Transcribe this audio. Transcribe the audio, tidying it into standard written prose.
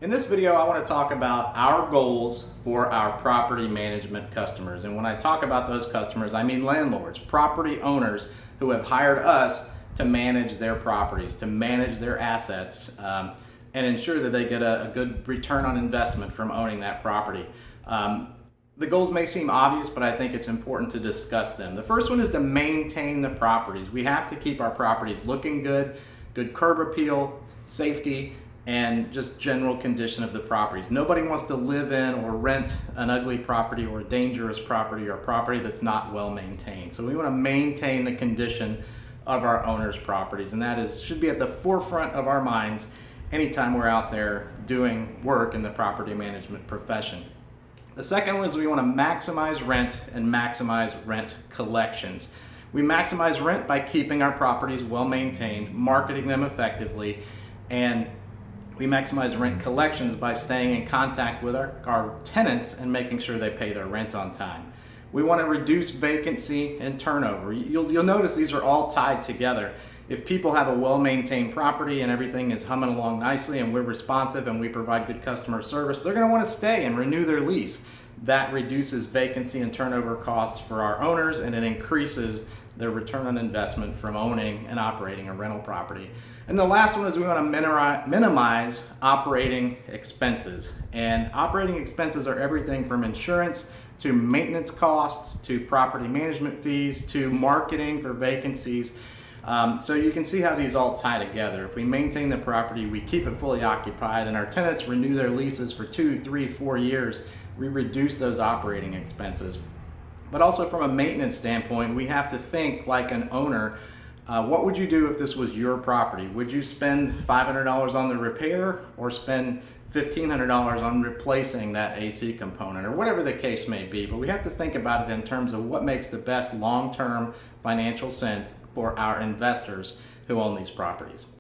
In this video, I want to talk about our goals for our property management customers. And when I talk about those customers, I mean landlords, property owners who have hired us to manage their properties, to manage their assets, and ensure that they get a good return on investment from owning that property. The goals may seem obvious, but I think it's important to discuss them. The first one is to maintain the properties. We have to keep our properties looking good, good curb appeal, safety, and just general condition of the properties. Nobody wants to live in or rent an ugly property or a dangerous property or a property that's not well maintained. So we want to maintain the condition of our owners' properties, and that should be at the forefront of our minds anytime we're out there doing work in the property management profession. The second one is we want to maximize rent and maximize rent collections. We maximize rent by keeping our properties well maintained, marketing them effectively, and we maximize rent collections by staying in contact with our tenants and making sure they pay their rent on time. We want to reduce vacancy and turnover. You'll notice these are all tied together. If people have a well-maintained property and everything is humming along nicely and we're responsive and we provide good customer service, they're going to want to stay and renew their lease. That reduces vacancy and turnover costs for our owners, and it increases their return on investment from owning and operating a rental property. And the last one is we want to minimize operating expenses. And operating expenses are everything from insurance to maintenance costs to property management fees to marketing for vacancies. So you can see how these all tie together. If we maintain the property, we keep it fully occupied, and our tenants renew their leases for 2, 3, 4 years, we reduce those operating expenses. But also from a maintenance standpoint, we have to think like an owner. What would you do if this was your property? Would you spend $500 on the repair or spend $1,500 on replacing that AC component, or whatever the case may be? But we have to think about it in terms of what makes the best long-term financial sense for our investors who own these properties.